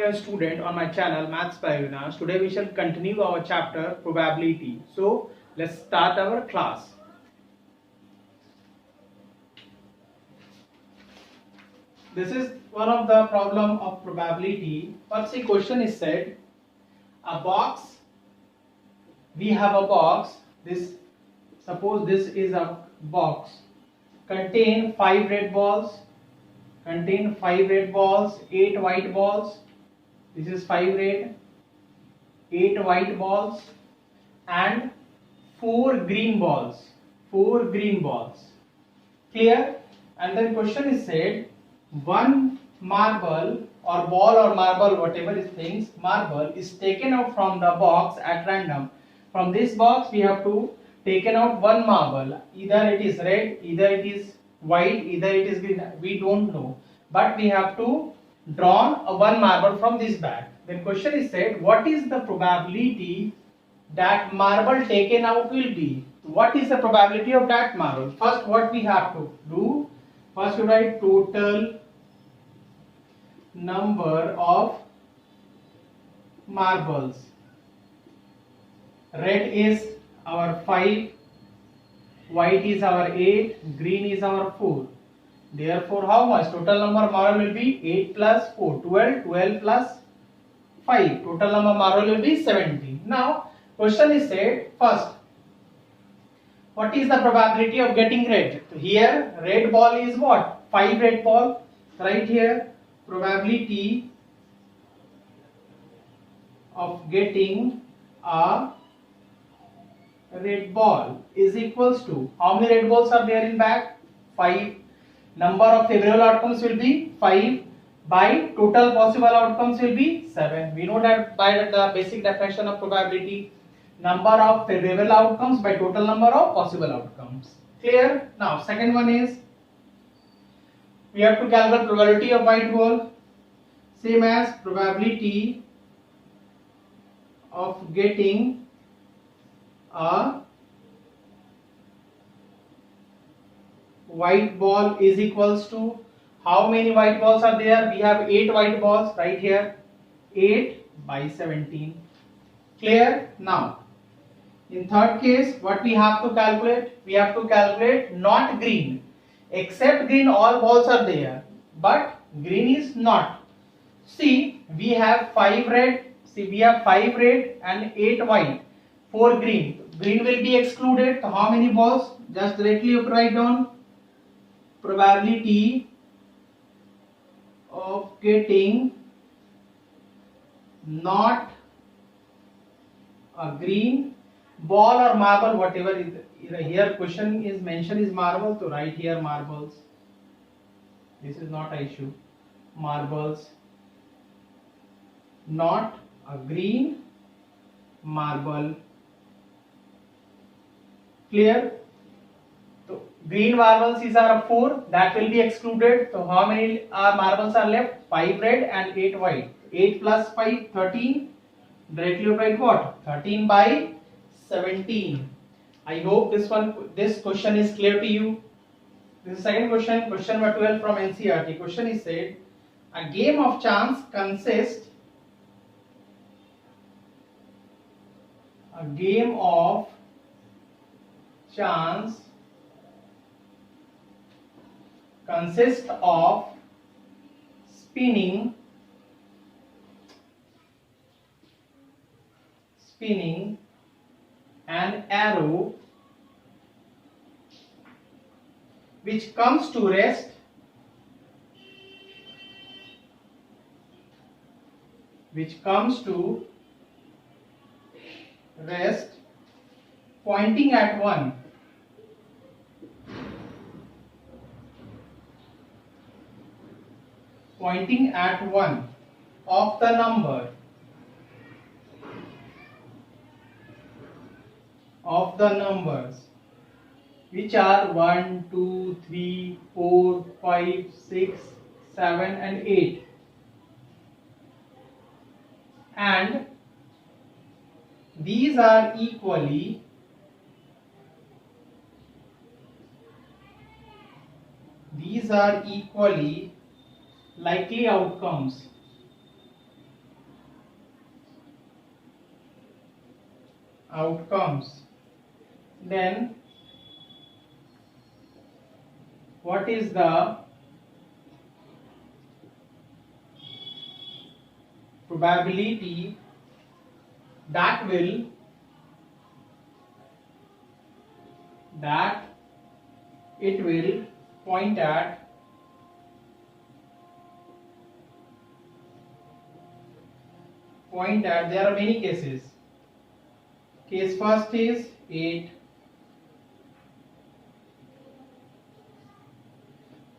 your student on my channel Maths by Avinash. Today we shall continue our chapter probability. So let's start our class. This is one of the problem of probability. First the question is said, a box, we have a box, suppose this is a box, contain 5 red balls, 8 white balls. This is 5 red, 8 white balls and 4 green balls. Clear? And then question is said, one marble or ball or marble, whatever is things, marble is taken out from the box at random. From this box we have to taken out one marble. Either it is red, either it is white, either it is green. We don't know. But we have to draw one marble from this bag. Then question is said, what is the probability that marble taken out will be? What is the probability of that marble? First what we have to do? First we write total number of marbles. Red is our 5, white is our 8, green is our 4. Therefore, how much? Total number of marble will be 8 plus 4, 12, 12 plus 5. Total number of marble will be 17. Now, question is said, first, what is the probability of getting red? So here, red ball is what? 5 red ball. Right here, probability of getting a red ball is equals to, how many red balls are there in bag? 5. Number of favorable outcomes will be 5 by total possible outcomes will be 7. We know that by the basic definition of probability, number of favorable outcomes by total number of possible outcomes. Clear? Now second one is, we have to calculate probability of white ball, same as probability of getting a white ball is equals to, how many white balls are there? We have 8 white balls right here, 8 by 17. Clear? Now in third case, what we have to calculate? We have to calculate not green. Except green, all balls are there, but green is not. See, we have 5 red. See, we have 5 red and 8 white. 4 green. Green will be excluded. So how many balls? Just directly you write down. Probability of getting not a green ball or marble, whatever is here. Question is mentioned is marble, so write here marbles. This is not an issue. Marbles, not a green marble. Clear? So green marbles is our 4, that will be excluded. So how many marbles are left? 5 red and 8 white. 8 plus 5, 13. Directly write what? 13 by 17. I hope this question is clear to you. This is second question, question number 12 from NCERT. Question is said, a game of chance consists of spinning an arrow which comes to rest pointing at one. Of the numbers which are 1, 2, 3, 4, 5, 6, 7 and 8, and these are equally likely outcomes. outcomes. Then what is the probability that it will point at there are many cases. Case first is 8.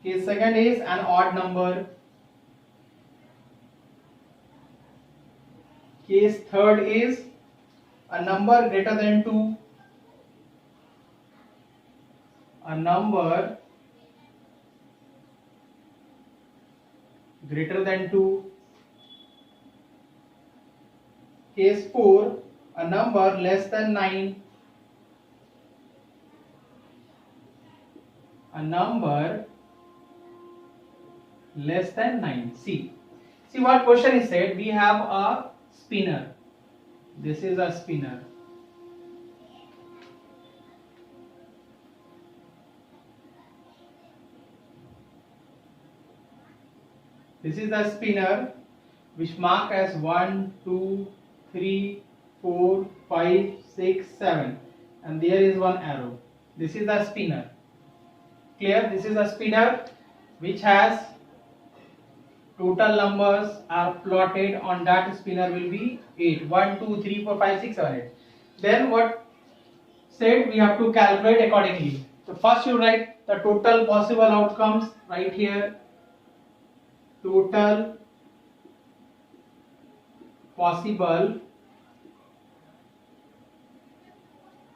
Case second is an odd number. Case third is a number greater than 2. A number greater than 2. Case 4, a number less than 9. A number less than 9. See what question is said. We have a spinner. This is a spinner. This is the spinner which marked as 1, 2, 3, 4, 5, 6, 7, and there is one arrow. This is the spinner. Clear? This is a spinner which has total numbers are plotted on that spinner will be 8. 1, 2, 3, 4, 5, 6, 7, 8. Then what said, we have to calculate accordingly. So first you write the total possible outcomes right here. Total possible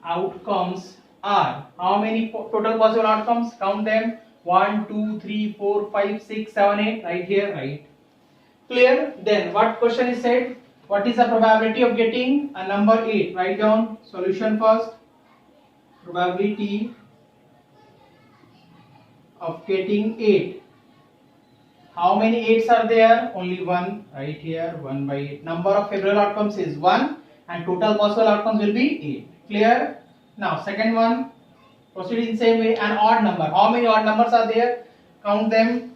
outcomes are, how many total possible outcomes? Count them. 1, 2, 3, 4, 5, 6, 7, 8. Right here, right? Clear? Then what question is said? What is the probability of getting a number 8? Write down solution first. Probability of getting 8. How many 8s are there? Only one. Right here, 1 by 8. Number of favorable outcomes is 1 and total possible outcomes will be 8. Clear? Now second one, proceed in same way. An odd number. How many odd numbers are there? Count them.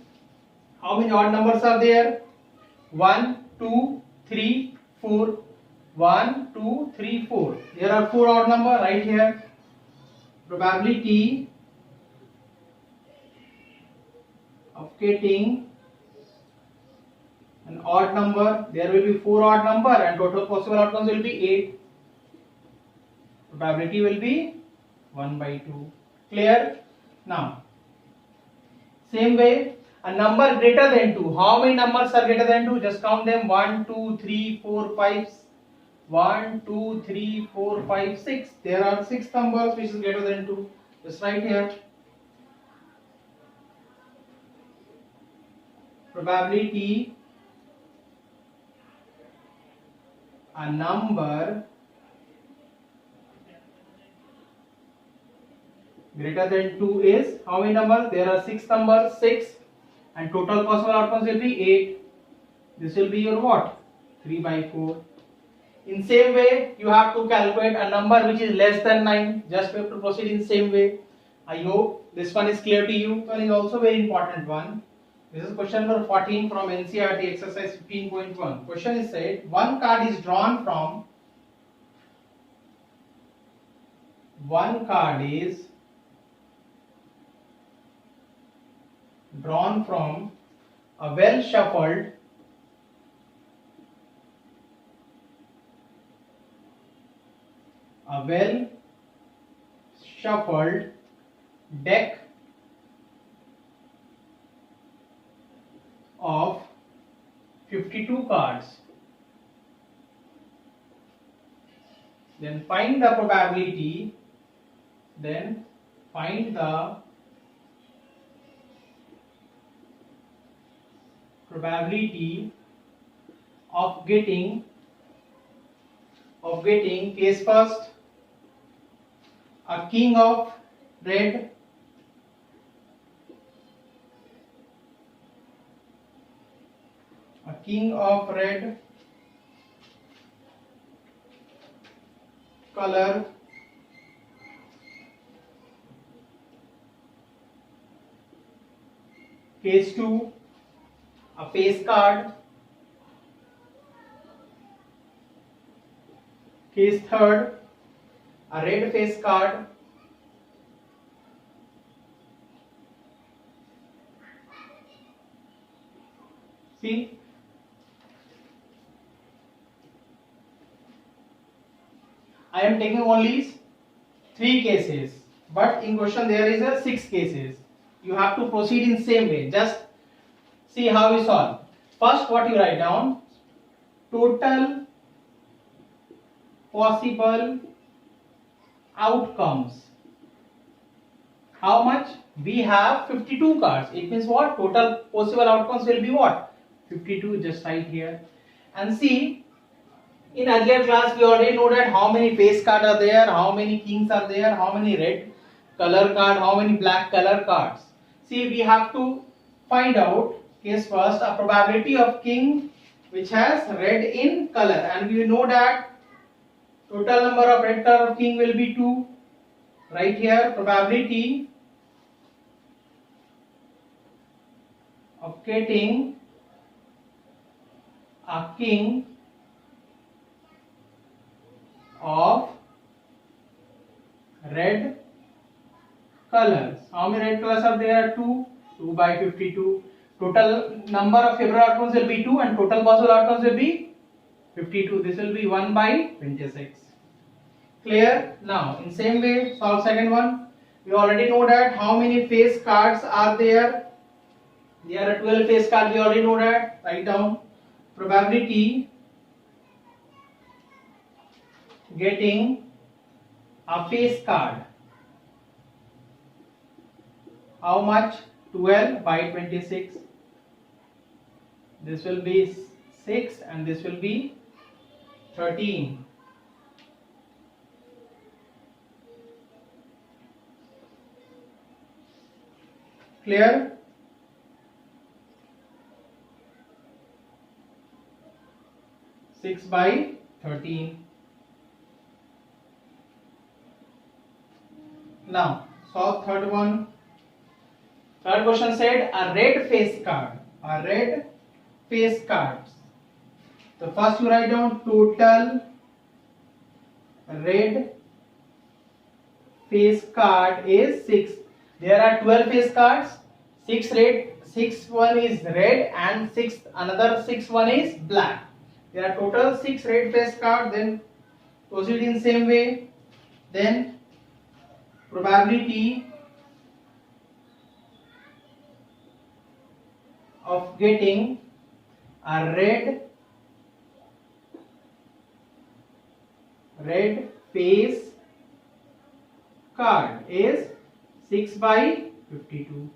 How many odd numbers are there? 1, 2, 3, 4. 1, 2, 3, 4. There are 4 odd numbers right here. Probability of getting an odd number, there will be 4 odd number and total possible outcomes will be 8. Probability will be 1 by 2. Clear? Now same way, a number greater than 2. How many numbers are greater than 2? Just count them. 1, 2, 3, 4, 5. 1, 2, 3, 4, 5, 6. There are 6 numbers which is greater than 2. Just write here. Probability a number greater than 2 is, how many numbers? There are 6 numbers, 6, and total possible outcomes will be 8. This will be your what? 3 by 4. In same way, you have to calculate a number which is less than 9. Just have to proceed in same way. I hope this one is clear to you. This one is also very important one. This is question number 14 from NCERT exercise 15.1. Question is said, one card is drawn from a well shuffled deck of 52 cards. Then find the probability. Of getting case first, a king of red, color. Case 2, a face card. Case 3rd, a red face card. See, I am taking only 3 cases, but in question there is a 6 cases. You have to proceed in same way. Just see how we solve. First, what you write down: total possible outcomes. How much? We have 52 cards. It means what? Total possible outcomes will be what? 52. Just write here. And see, in earlier class we already know that how many face cards are there, how many kings are there, how many red color card, how many black color cards. See, we have to find out. Case first, a probability of king which has red in color, and we know that total number of red color of king will be 2. Right here, probability of getting a king of red colors. How many red colors are there? 2. 2 by 52. Total number of favorable outcomes will be 2 and total possible outcomes will be 52. This will be 1 by 26. Clear? Now, in same way, solve second one. We already know that how many face cards are there. There are 12 face cards. We already know that. Write down. Probability getting a face card. How much? 12 by 26. This will be 6 and this will be 13. Clear? Six by 13. Now solve third one. Third question said a red face card. A red face cards. So first you write down total red face card is 6. There are 12 face cards. 6 red, 6 one is red and 6 another 6 one is black. There are total 6 red face cards. Then proceed in same way. Then probability of getting a red face card is 6 by 52.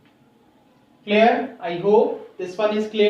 Clear? I hope this one is clear.